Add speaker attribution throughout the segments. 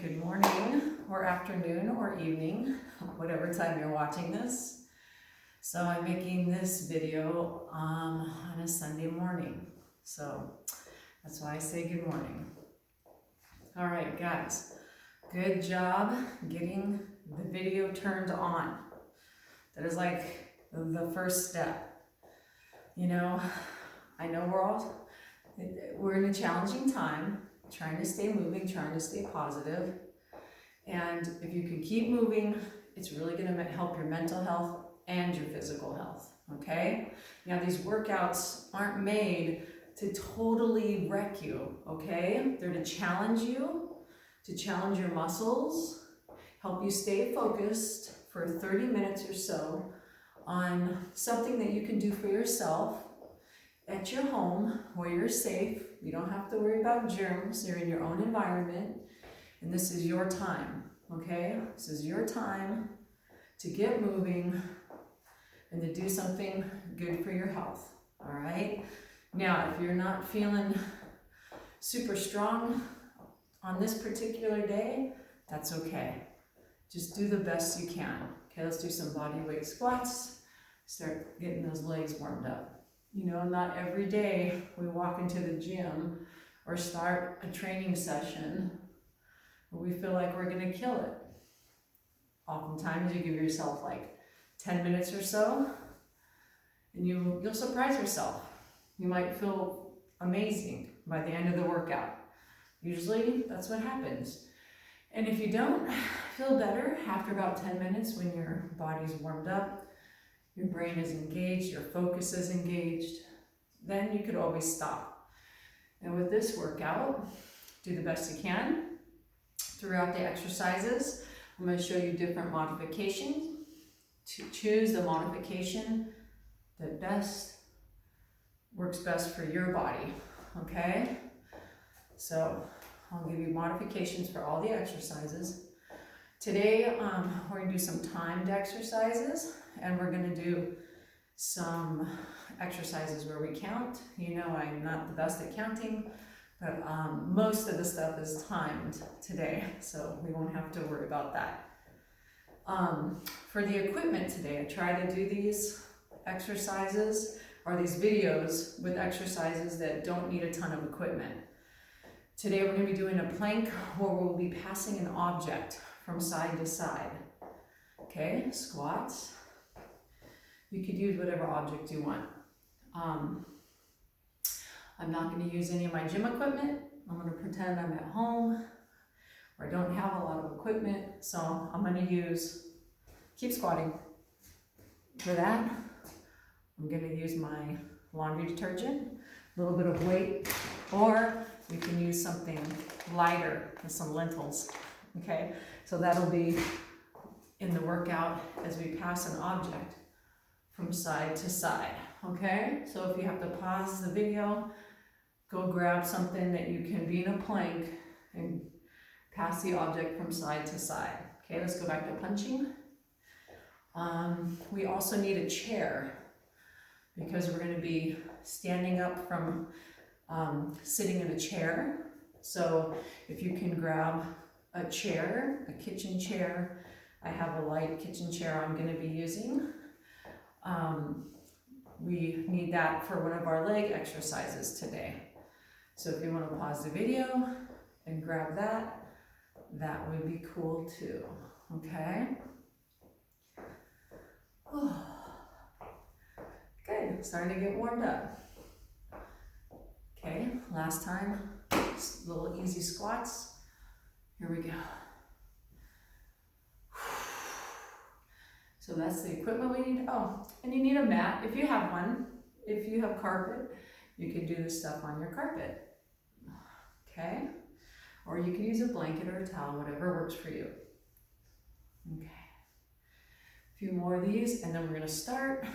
Speaker 1: good morning or afternoon or evening, whatever time you're watching this. So I'm making this video on a Sunday morning. So that's why I say good morning. All right, guys, good job getting the video turned on. That is like the first step. You know, I know we're in a challenging time, trying to stay moving, trying to stay positive. And if you can keep moving, it's really going to help your mental health and your physical health, okay? Now, these workouts aren't made to totally wreck you, okay? They're to challenge you, to challenge your muscles, help you stay focused for 30 minutes or so on something that you can do for yourself at your home where you're safe. You don't have to worry about germs. You're in your own environment, and this is your time, okay? This is your time to get moving and to do something good for your health, all right? Now, if you're not feeling super strong on this particular day, that's okay. Just do the best you can. Okay, let's do some body weight squats. Start getting those legs warmed up. You know, not every day we walk into the gym or start a training session where we feel like we're gonna kill it. Oftentimes you give yourself like 10 minutes or so and you'll surprise yourself. You might feel amazing by the end of the workout. Usually that's what happens. And if you don't feel better after about 10 minutes when your body's warmed up, your brain is engaged, your focus is engaged, then you could always stop. And with this workout, do the best you can. Throughout the exercises, I'm going to show you different modifications. To choose the modification that works best for your body, okay? So I'll give you modifications for all the exercises. Today, we're going to do some timed exercises, and we're going to do some exercises where we count. You know, I'm not the best at counting, but most of the stuff is timed today, so we won't have to worry about that. For the equipment today, I try to do these exercises or these videos with exercises that don't need a ton of equipment. Today we're going to be doing a plank where we'll be passing an object from side to side. Okay, squats. You could use whatever object you want. I'm not going to use any of my gym equipment. I'm going to pretend I'm at home where I don't have a lot of equipment. So I'm going to keep squatting. For that, I'm going to use my laundry detergent, a little bit of weight, or we can use something lighter with some lentils. Okay, so that'll be in the workout as we pass an object from side to side. Okay, so if you have to pause the video, go grab something that you can be in a plank and pass the object from side to side. Okay, let's go back to punching. We also need a chair because we're going to be standing up from sitting in a chair. So if you can grab a chair, a kitchen chair. I have a light kitchen chair I'm going to be using. We need that for one of our leg exercises today. So if you want to pause the video and grab that, that would be cool too. Okay? Good, starting to get warmed up. Okay, last time, just little easy squats. Here we go. So that's the equipment we need. Oh, and you need a mat if you have one. If you have carpet, you can do this stuff on your carpet. Okay? Or you can use a blanket or a towel, whatever works for you. Okay. A few more of these, and then we're going to start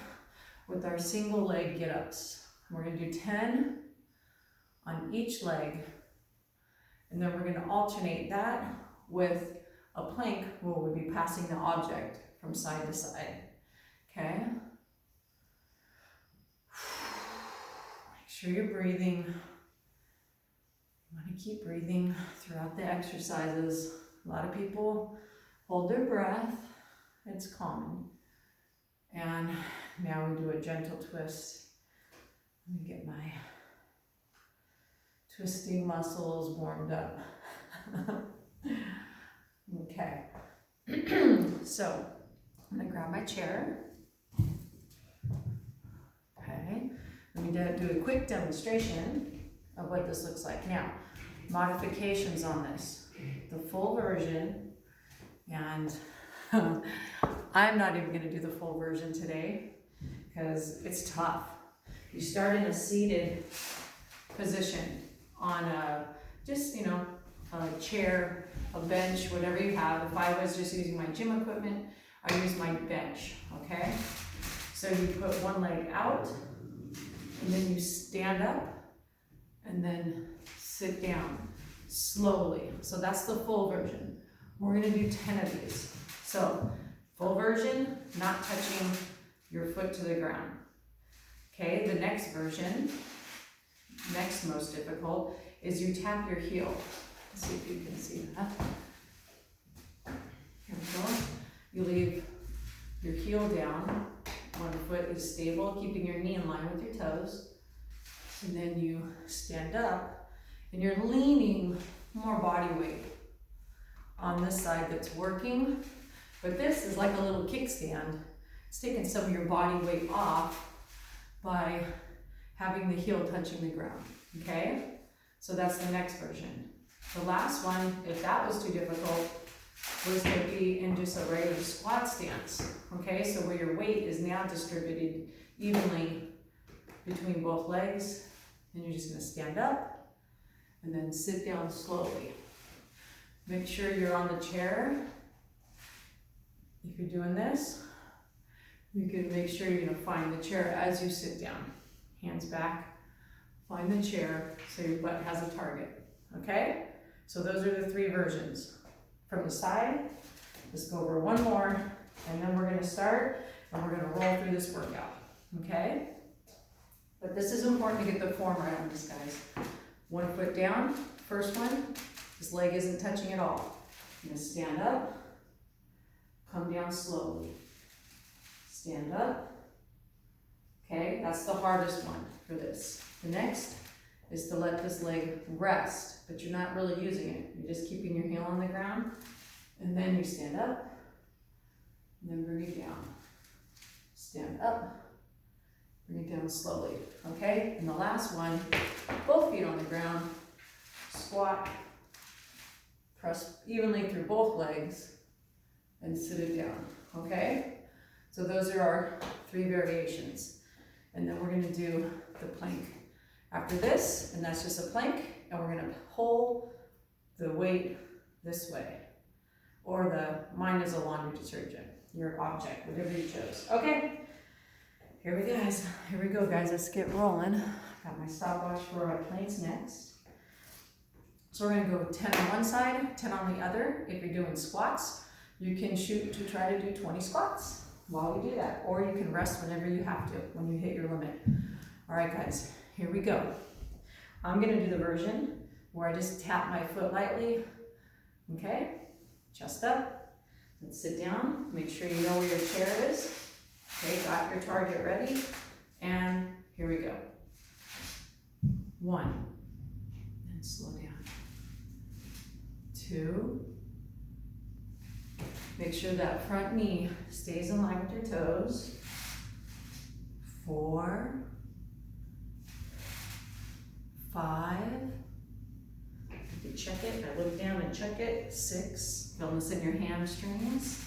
Speaker 1: with our single leg get-ups. We're going to do 10 on each leg, and then we're going to alternate that with a plank where we'll be passing the object from side to side. Okay? Make sure you're breathing. You want to keep breathing throughout the exercises. A lot of people hold their breath. It's common. And now we do a gentle twist. Let me get my twisting muscles warmed up. Okay. So I'm gonna grab my chair. Okay. Let me do a quick demonstration of what this looks like. Now, modifications on this. The full version, and I'm not even gonna do the full version today because it's tough. You start in a seated position on a, just, you know, a chair, a bench, whatever you have. If I was just using my gym equipment, I use my bench, okay? So you put one leg out, and then you stand up, and then sit down slowly. So that's the full version. We're gonna do 10 of these. So full version, not touching your foot to the ground. Okay, the next version, next most difficult, is you tap your heel. Let's see if you can see that. Here we go. You leave your heel down. One foot is stable, keeping your knee in line with your toes. And then you stand up, and you're leaning more body weight on this side that's working. But this is like a little kickstand. It's taking some of your body weight off by having the heel touching the ground, okay? So that's the next version. The last one, if that was too difficult, was to be in just a regular squat stance, okay? So where your weight is now distributed evenly between both legs, and you're just gonna stand up and then sit down slowly. Make sure you're on the chair. If you're doing this, you can make sure you're gonna find the chair as you sit down. Hands back, find the chair so your butt has a target, okay? So those are the 3 versions. From the side, let's go over one more, and then we're gonna start, and we're gonna roll through this workout, okay? But this is important to get the form right on this, guys. One foot down, first one, this leg isn't touching at all. I'm gonna stand up, come down slowly. Stand up. Okay, that's the hardest one for this. The next is to let this leg rest, but you're not really using it. You're just keeping your heel on the ground, and then you stand up, and then bring it down. Stand up, bring it down slowly, okay? And the last one, both feet on the ground, squat, press evenly through both legs, and sit it down, okay? So those are our 3 variations. And then we're gonna do the plank after this, and that's just a plank, and we're gonna pull the weight this way. Or mine is a laundry detergent, your object, whatever you chose. Okay, here we go guys, let's get rolling. Got my stopwatch for our planks next. So we're gonna go 10 on one side, 10 on the other. If you're doing squats, you can shoot to try to do 20 squats while we do that, or you can rest whenever you have to, when you hit your limit. All right guys, here we go. I'm gonna do the version where I just tap my foot lightly, okay? Chest up, let's sit down, make sure you know where your chair is. Okay, got your target ready, and here we go. 1, and slow down. 2, make sure that front knee stays in line with your toes. 4, 5, you can check it, I look down and check it. 6, feel this in your hamstrings.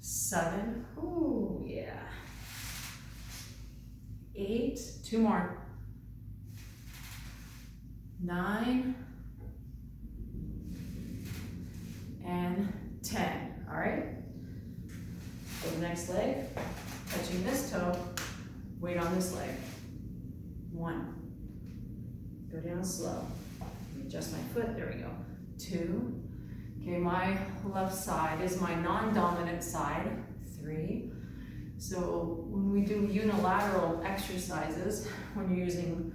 Speaker 1: 7, ooh, yeah. 8, 2 more. 9, and 10. All right, so the next leg, touching this toe, weight on this leg. 1, go down slow, adjust my foot, there we go. 2, okay, my left side is my non-dominant side. 3, so when we do unilateral exercises, when you're using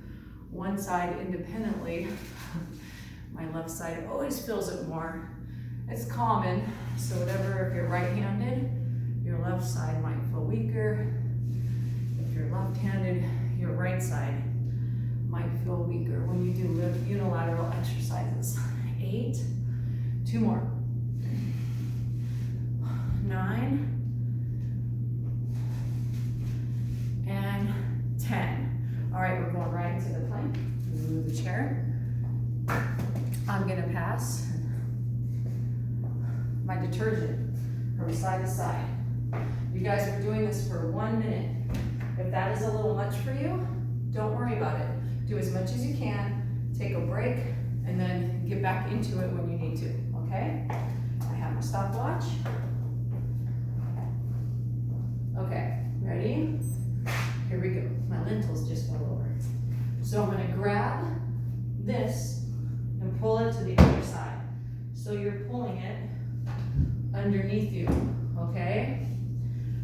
Speaker 1: one side independently, my left side always feels it more It's common, so whatever, if you're right-handed, your left side might feel weaker. If you're left-handed, your right side might feel weaker when you do unilateral exercises. 8, 2 more. 9, and 10. All right, we're going right into the plank. Move the chair. I'm gonna pass my detergent from side to side. You guys are doing this for 1 minute. If that is a little much for you, don't worry about it. Do as much as you can, take a break, and then get back into it when you need to, okay? I have my stopwatch. Okay, ready? Here we go. My lentils just fell over. So I'm gonna grab this and pull it to the other side. So you're pulling it underneath you, okay?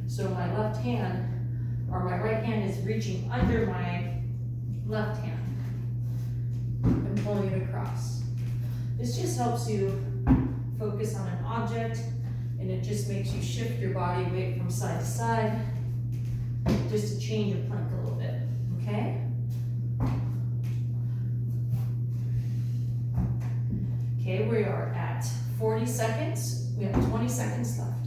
Speaker 1: So my left hand, or my right hand is reaching under my left hand and pulling it across. This just helps you focus on an object, and it just makes you shift your body weight from side to side, just to change your plank a little bit, okay? Okay, we are at 40 seconds. We have 20 seconds left.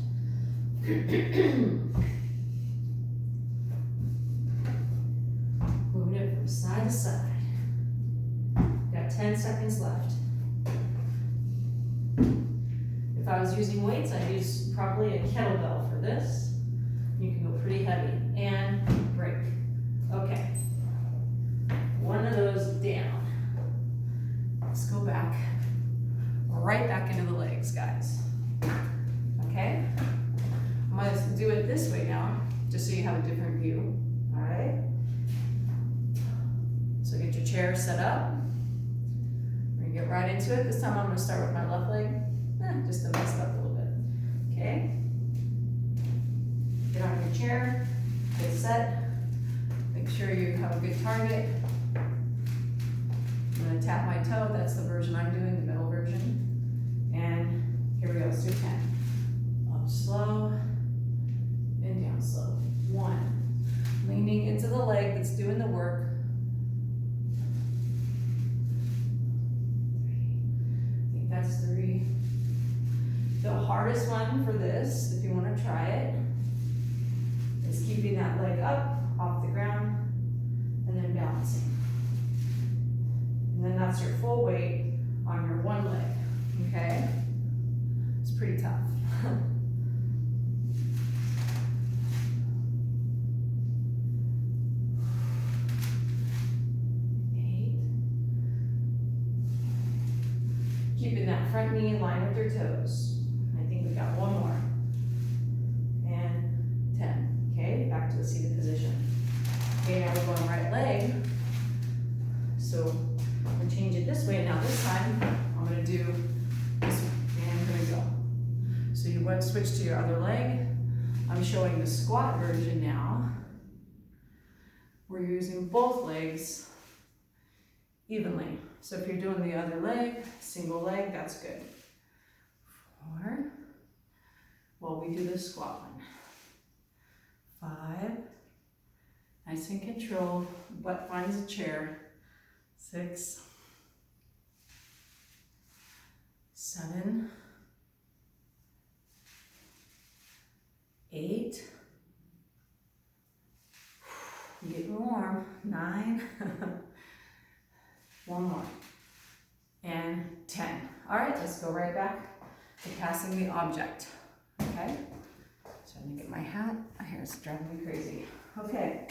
Speaker 1: Moving it from side to side. Got 10 seconds left. If I was using weights, I'd use probably a kettlebell for this. You can go pretty heavy. And break. Okay. One of those down. Let's go back. Right back into the legs, guys. Okay? I'm going to do it this way now, just so you have a different view. All right? So get your chair set up. We're going to get right into it. This time I'm going to start with my left leg, just to mix it up a little bit. Okay? Get on your chair, get set. Make sure you have a good target. I'm going to tap my toe. That's the version I'm doing, the middle version. And here we go, let's do 10. Up slow, and down slow. 1. Leaning into the leg that's doing the work. 3. I think that's 3. The hardest one for this, if you want to try it, is keeping that leg up off the ground and then balancing. And then that's your full weight on your one leg. Okay, it's pretty tough. 8. Keeping that front knee in line with your toes. I think we got 1 more. And 10. Okay, back to the seated position. Okay, now we're going right leg. So we'll change it this way. Now this time, I'm going to do this one, and here we go. So you want to switch to your other leg. I'm showing the squat version now. We're using both legs evenly. So if you're doing the other leg, single leg, that's good. 4. While we do the squat one. 5. Nice and controlled. Butt finds a chair. 6. 7. 8. Getting warm. 9. 1 more. And 10. All right, let's go right back to passing the object. Okay? So I'm gonna get my hat. My hair is driving me crazy. Okay.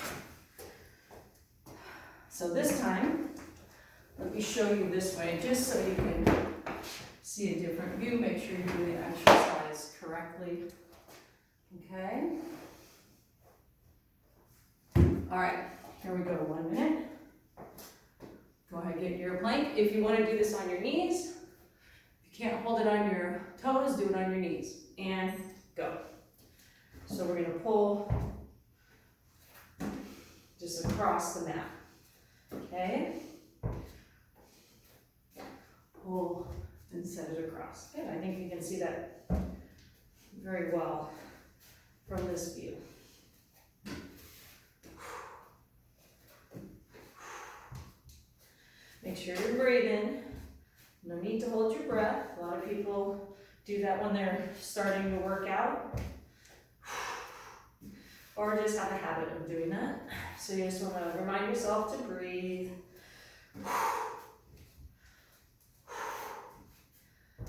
Speaker 1: So this time, let me show you this way, just so you can see a different view. Make sure you do the exercise correctly. Okay? All right, here we go, 1 minute. Go ahead, get your plank. If you want to do this on your knees, if you can't hold it on your toes, do it on your knees. And go. So we're going to pull just across the mat. Okay? Pull and set it across. Good, I think you can see that very well from this view. Make sure you're breathing. No need to hold your breath. A lot of people do that when they're starting to work out, or just have a habit of doing that. So you just want to remind yourself to breathe.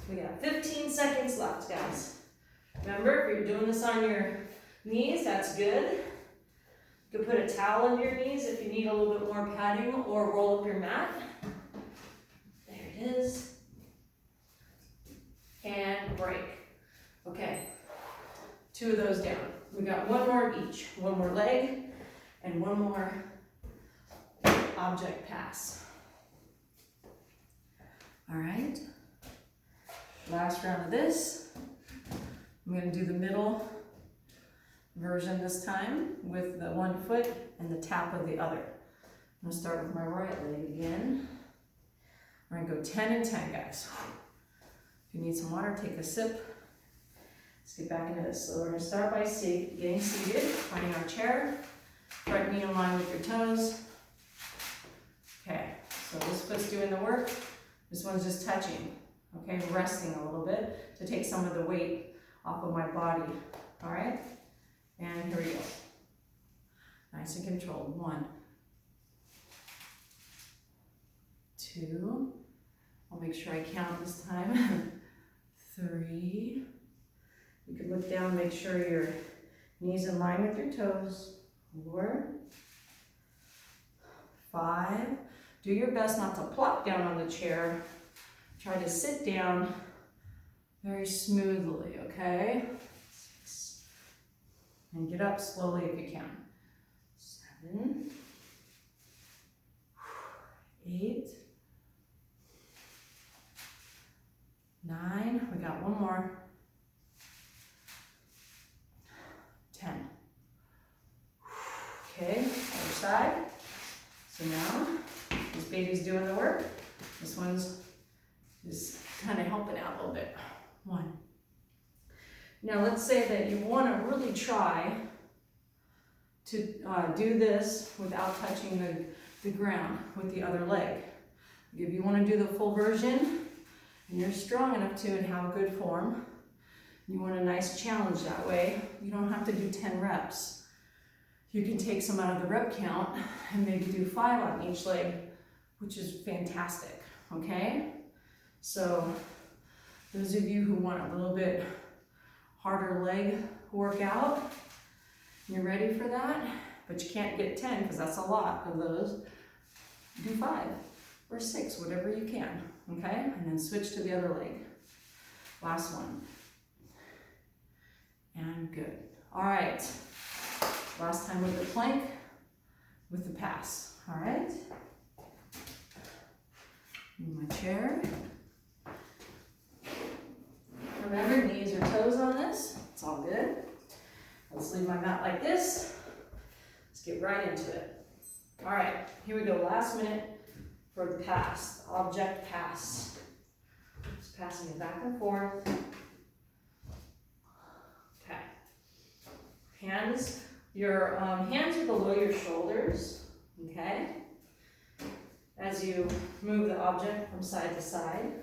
Speaker 1: We got 15 seconds left, guys. Remember, if you're doing this on your knees, that's good. You can put a towel under your knees if you need a little bit more padding, or roll up your mat. There it is. And break. Okay, 2 of those down. We got 1 more of each. 1 more leg and 1 more object pass. All right, last round of this. I'm going to do the middle version this time with the 1 foot and the tap of the other. I'm going to start with my right leg again. We're going to go 10 and 10, guys. If you need some water, take a sip. Let's get back into this. So we're going to start by getting seated, finding our chair, right knee in line with your toes. Okay, so this foot's doing the work. This one's just touching, okay, resting a little bit to take some of the weight off of my body. All right, and here we go. Nice and controlled. 1, 2. I'll make sure I count this time. 3. You can look down, make sure your knees in line with your toes. 4, 5. Do your best not to plop down on the chair. Try to sit down very smoothly, okay? 6. And get up slowly if you can. 7, 8, 9. We got 1 more. 10. Okay, other side. So now, this baby's doing the work. This one's just kind of helping out a little bit. 1. Now let's say that you want to really try to do this without touching the ground with the other leg. If you want to do the full version, and you're strong enough to and have good form, you want a nice challenge that way, you don't have to do 10 reps. You can take some out of the rep count and maybe do 5 on each leg, which is fantastic, okay? So those of you who want a little bit harder leg workout, you're ready for that, but you can't get 10 because that's a lot of those. Do 5 or 6, whatever you can, okay? And then switch to the other leg. Last one. And good. All right. Last time with the plank, with the pass. All right. In my chair. Remember, knees or toes on this. It's all good. Let's leave my mat like this. Let's get right into it. All right, here we go. Last minute for the pass, the object pass. Just passing it back and forth. Okay. Your hands are below your shoulders, okay? As you move the object from side to side.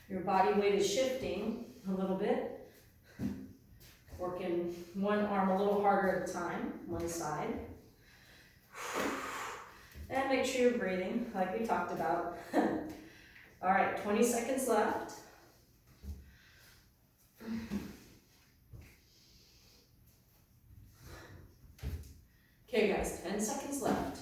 Speaker 1: Your body weight is shifting a little bit. Working one arm a little harder at a time, one side. And make sure you're breathing, like we talked about. All right, 20 seconds left. Okay guys, 10 seconds left.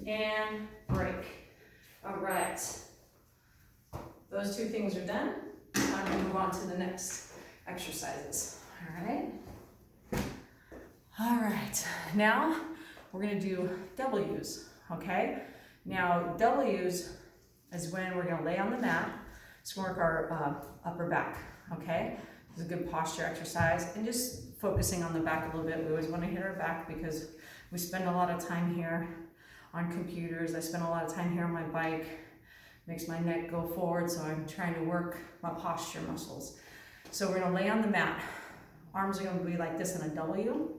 Speaker 1: And break. All right. Those 2 things are done. Time to move on to the next exercises. All right. All right. Now we're going to do W's. Okay. Now W's is when we're going to lay on the mat to work our upper back. Okay. It's a good posture exercise, and just focusing on the back a little bit. We always want to hit our back because we spend a lot of time here on computers. I spend a lot of time here on my bike. Makes my neck go forward, so I'm trying to work my posture muscles. So we're gonna lay on the mat. Arms are gonna be like this in a W.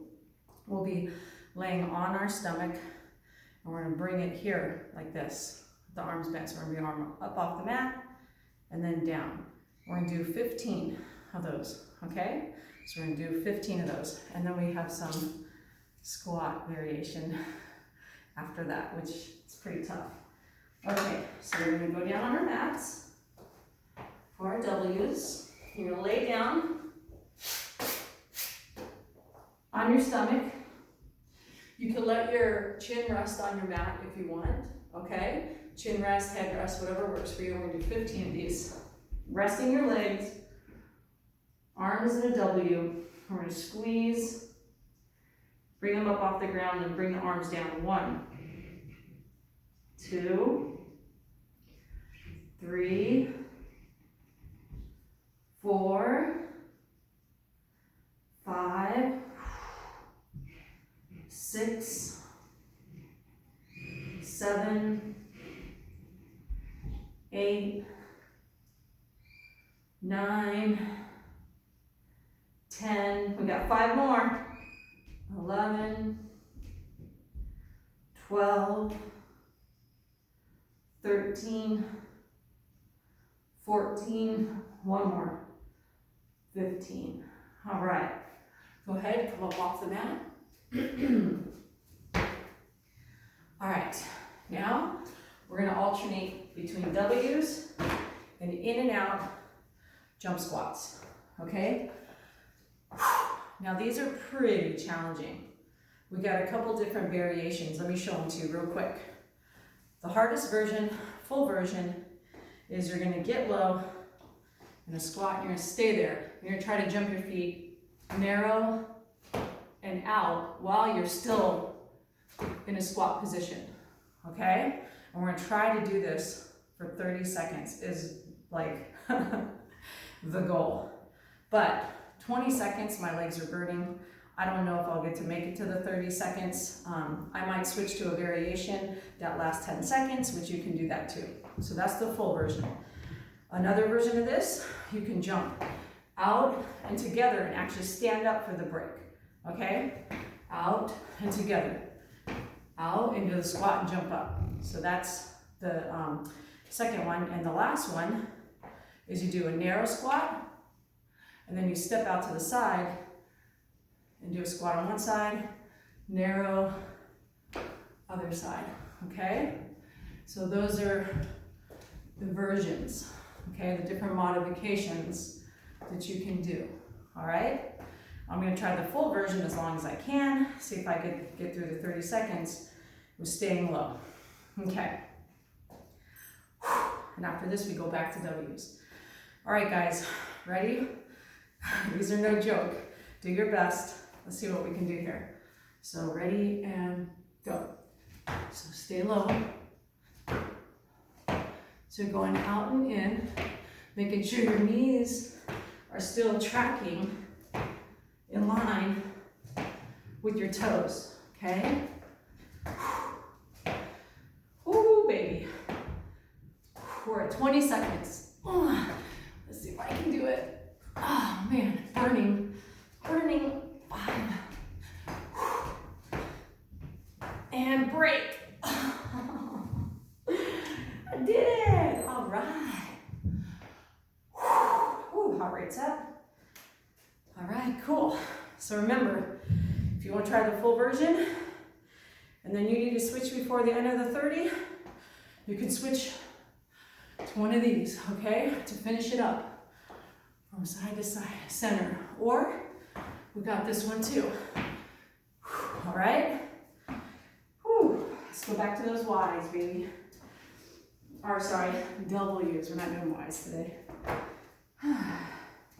Speaker 1: We'll be laying on our stomach, and we're gonna bring it here like this. The arms bent, so we're gonna bring arm up off the mat and then down. We're gonna do 15 of those, okay? So we're gonna do 15 of those. And then we have some squat variation after that, which is pretty tough. Okay, so we're gonna go down on our mats for our W's. You're gonna lay down on your stomach. You can let your chin rest on your mat if you want, okay? Chin rest, head rest, whatever works for you. We're gonna do 15 of these. Resting your legs, arms in a W. We're gonna squeeze, bring them up off the ground, and bring the arms down. 1, 2, 3, 4, 5, 6, 7, 8, 9, 10, we got 5 more, 11, 12, 13, 14, one more, 15. All right, go ahead, come up off the mat. All right, now we're gonna alternate between W's and in and out jump squats, okay? Now these are pretty challenging. We got a couple different variations. Let me show them to you real quick. The hardest version, full version, is you're gonna get low in a squat, and you're gonna stay there. You're gonna try to jump your feet narrow and out while you're still in a squat position, okay? And we're gonna try to do this for 30 seconds is like the goal. But 20 seconds, my legs are burning. I don't know if I'll get to make it to the 30 seconds. I might switch to a variation that lasts 10 seconds, which you can do that too. So that's the full version. Another version of this, you can jump out and together and actually stand up for the break, okay? Out and together. Out into the squat and jump up. So that's the second one. And the last one is you do a narrow squat, and then you step out to the side and do a squat on one side, narrow, other side, okay? So those are the versions, okay? The different modifications that you can do, all right? I'm gonna try the full version as long as I can, see if I get through the 30 seconds with staying low, okay? And after this, we go back to W's. All right, guys, ready? These are no joke. Do your best. Let's see what we can do here. So ready and go. So stay low. So going out and in, making sure your knees are still tracking in line with your toes, okay? Ooh, baby. We're at 20 seconds. Let's see if I can do it. Oh man, burning. 5. And break. I did it. All right. Whew, heart rate's up. All right, cool. So remember, if you want to try the full version, and then you need to switch before the end of the 30, you can switch to one of these, okay, to finish it up from side to side, center, or we got this one too. All right. Whew. Let's go back to those Y's, baby. Or sorry, W's. We're not doing Y's today.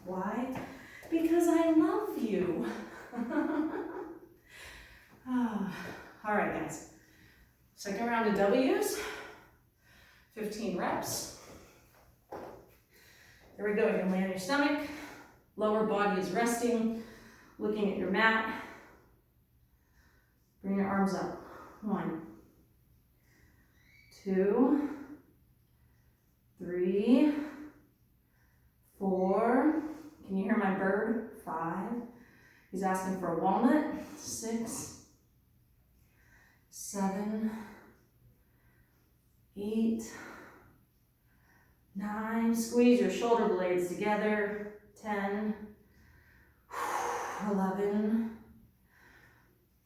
Speaker 1: Why? Because I love you. All right, guys. Second round of W's. 15 reps. Here we go. You're gonna lay on your stomach. Lower body is resting, looking at your mat. Bring your arms up. 1, 2, 3, 4. Can you hear my bird? 5. He's asking for a walnut. 6, 7, 8, 9. Squeeze your shoulder blades together. 10, 11,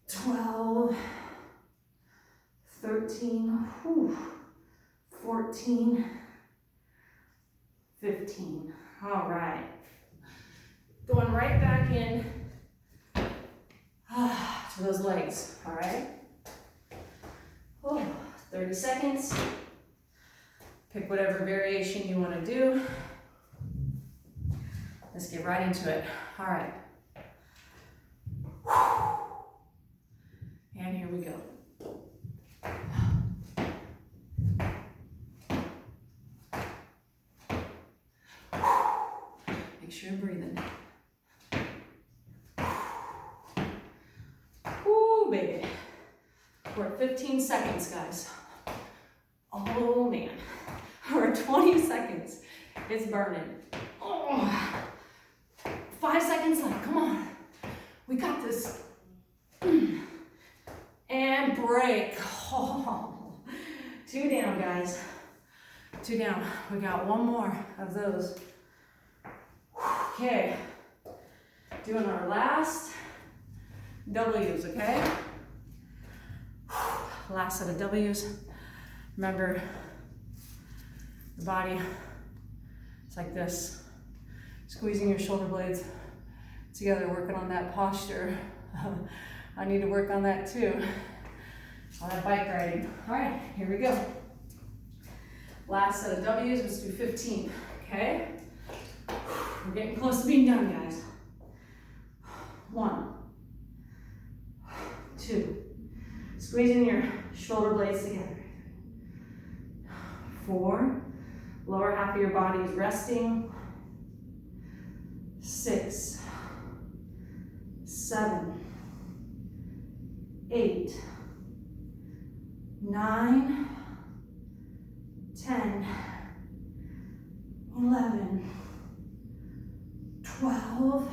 Speaker 1: 12, 13, 14, 15. All right. Going right back in to those legs, all right? 30 seconds. Pick whatever variation you want to do. Let's get right into it. All right. And here we go. Make sure you're breathing. Ooh, baby. We're at 15 seconds, guys. Oh, man. We're at 20 seconds. It's burning. Oh. 5 seconds left. Come on. We got this. And break. Oh. 2 down, guys. 2 down. We got 1 more of those. Okay. Doing our last W's, okay? Last set of W's. Remember, the body, it's like this. Squeezing your shoulder blades together, working on that posture. I need to work on that too. All that bike riding. All right, here we go. Last set of W's, let's do 15, okay? We're getting close to being done, guys. 1, 2, squeezing your shoulder blades together. 4, lower half of your body is resting. 6, 7, 8, 9, 10, 11, 12,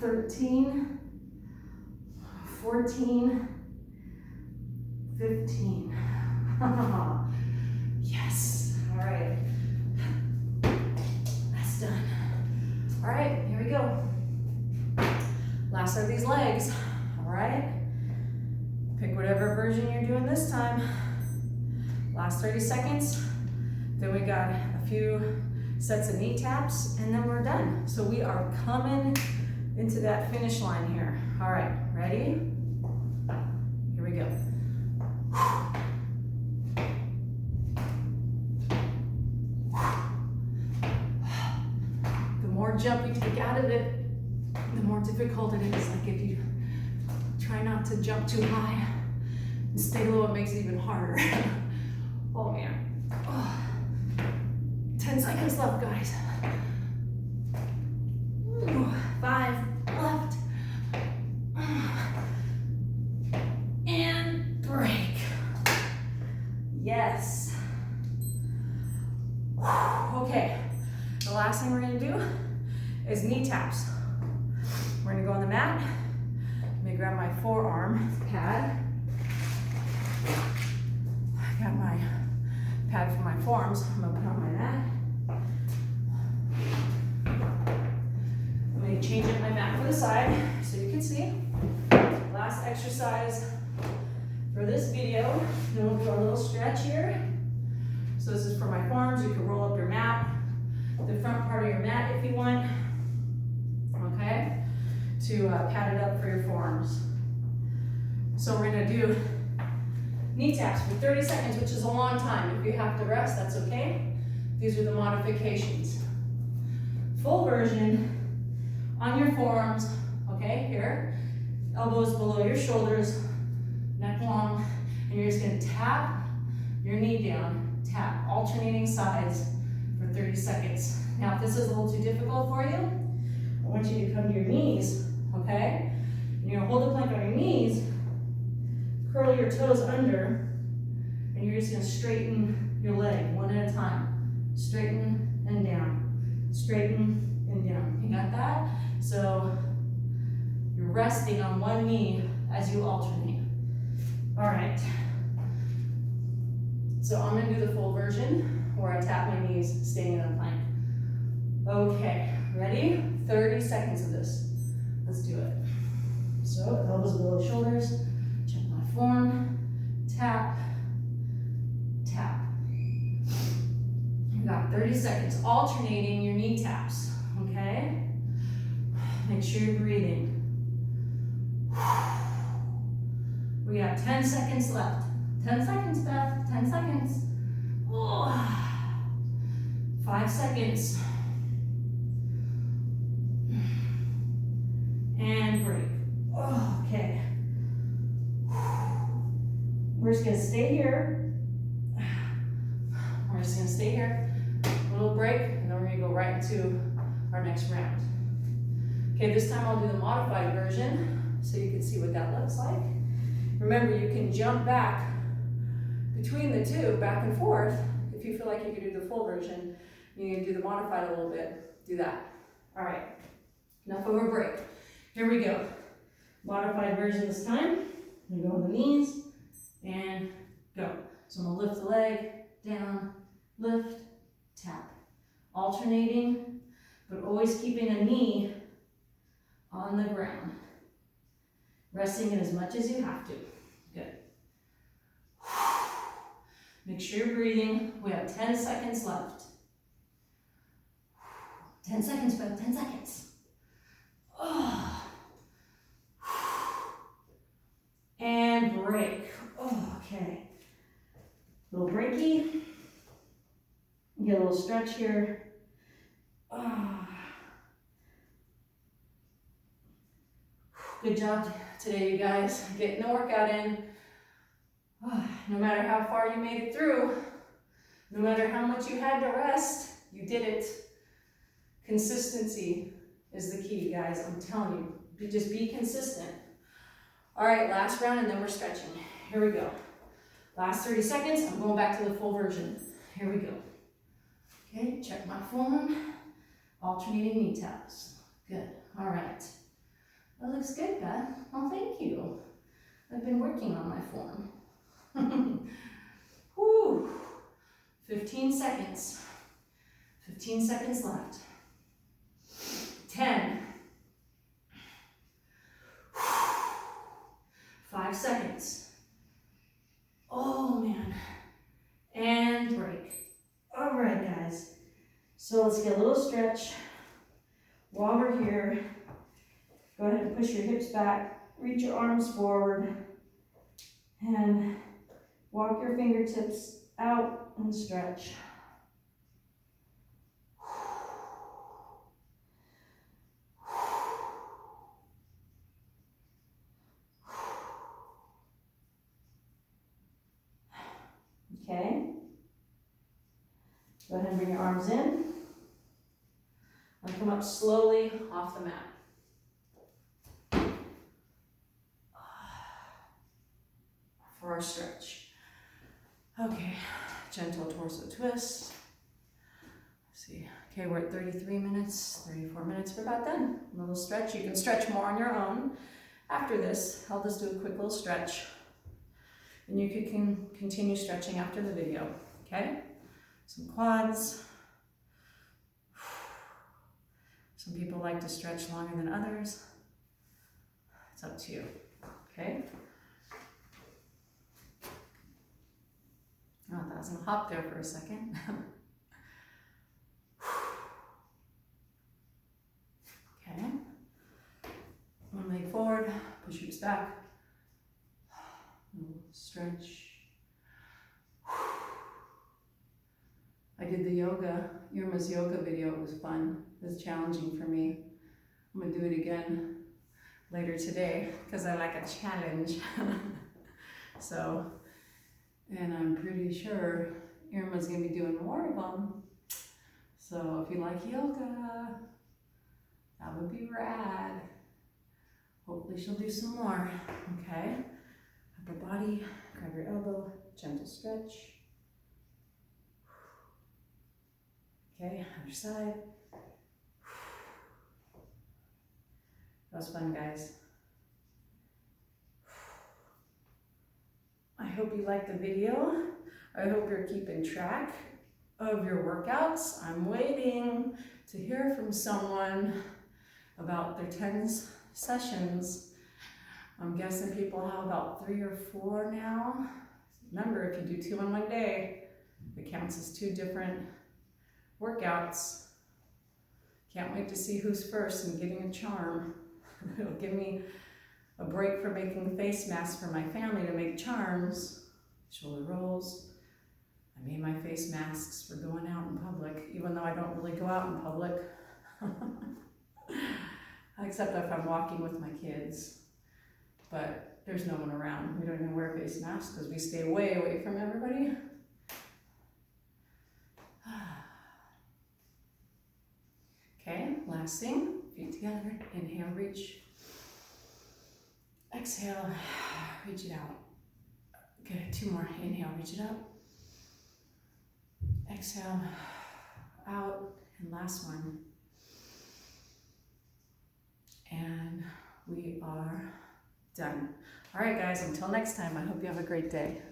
Speaker 1: 13, 14, 15. Yes. All right. That's done. All right, here we go. Last of these legs. All right. Pick whatever version you're doing this time. Last 30 seconds. Then we got a few sets of knee taps, and then we're done. So we are coming into that finish line here. All right, ready? Here we go. The more jump you take out of it, the more difficult it is. Like if you try not to jump too high and stay low, it makes it even harder. Oh man. Oh. 10 seconds left, guys. 5 left. And break. Yes. Okay. The last thing we're going to do is knee taps. We're going to go on the mat. Let me grab my forearm pad. I got my pad for my forearms. I'm going to put on my mat. I'm going to change up my mat for the side so you can see. Last exercise for this video. Then we'll do a little stretch here. So this is for my forearms. You can roll up your mat, the front part of your mat if you want, okay, to pad it up for your forearms. So we're going to do knee taps for 30 seconds, which is a long time. If you have to rest, that's okay. These are the modifications. Full version on your forearms, okay, here. Elbows below your shoulders, neck long, and you're just gonna tap your knee down, tap, alternating sides for 30 seconds. Now, if this is a little too difficult for you, I want you to come to your knees, okay? And you're gonna hold the plank on your knees, curl your toes under, and you're just gonna straighten your leg one at a time. Straighten and down, straighten and down. You got that? So you're resting on one knee as you alternate. All right. So I'm gonna do the full version where I tap my knees, staying in a plank. Okay, ready? 30 seconds of this. Let's do it. So elbows below the shoulders, check my form, tap, tap. You got 30 seconds alternating your knee taps, okay? Make sure you're breathing. We got 10 seconds left. 10 seconds, Beth, 10 seconds. Oh. 5 seconds. And break. Oh, okay. We're just gonna stay here. We're just gonna stay here. A little break, and then we're gonna go right into our next round. Okay, this time I'll do the modified version so you can see what that looks like. Remember, you can jump back between the two, back and forth. If you feel like you can do the full version, you can do the modified a little bit, do that. All right, enough of a break. Here we go. Modified version this time. I'm gonna go on the knees and go. So I'm gonna lift the leg, down, lift, tap. Alternating, but always keeping a knee on the ground. Resting it as much as you have to. Good. Make sure you're breathing. We have 10 seconds left. 10 seconds, Beth, 10 seconds. Oh. And break. Oh, okay. Little breaky. Get a little stretch here. Oh. Good job today, you guys. Getting the workout in. Oh, no matter how far you made it through, no matter how much you had to rest, you did it. Consistency is the key, guys. I'm telling you. Just be consistent. All right, last round, and then we're stretching. Here we go. Last 30 seconds, I'm going back to the full version. Here we go. Okay, check my form. Alternating knee taps. Good. All right. That looks good, Beth. Well, thank you. I've been working on my form. Whew. 15 seconds. 15 seconds left. 10. 5 seconds. Oh, man. And break. All right, guys. So let's get a little stretch. While we're here, go ahead and push your hips back, reach your arms forward, and walk your fingertips out and stretch. Okay. Go ahead and bring your arms in. And come up slowly off the mat. For our stretch. Okay, gentle torso twist. Let's see. Okay, we're at 33 minutes, 34 minutes. We're about done. A little stretch. You can stretch more on your own. After this, I'll just do a quick little stretch. And you can continue stretching after the video. Okay? Some quads. Some people like to stretch longer than others. It's up to you. Okay? Oh, that was gonna hop there for a second. Okay. One leg forward, push hips back. Stretch. I did the yoga, Irma's yoga video. It was fun. It was challenging for me. I'm gonna do it again later today because I like a challenge. So, and I'm pretty sure Irma's gonna be doing more of them. So if you like yoga, that would be rad. Hopefully she'll do some more, okay? Upper body, grab your elbow, gentle stretch. Okay, other side. That was fun, guys. I hope you liked the video. I hope you're keeping track of your workouts. I'm waiting to hear from someone about their 10 sessions. I'm guessing people have about 3 or 4 now. Remember, if you do 2 on one day, it counts as 2 different workouts. Can't wait to see who's first in getting a charm. It'll give me a break from making face masks for my family to make charms, shoulder rolls. I made my face masks for going out in public, even though I don't really go out in public. Except if I'm walking with my kids. But there's no one around. We don't even wear face masks because we stay way away from everybody. Okay, last thing, feet together, inhale, reach. Exhale, reach it out. Good, 2 more, inhale, reach it up. Exhale, out, and last one. And we are done. All right, guys, until next time, I hope you have a great day.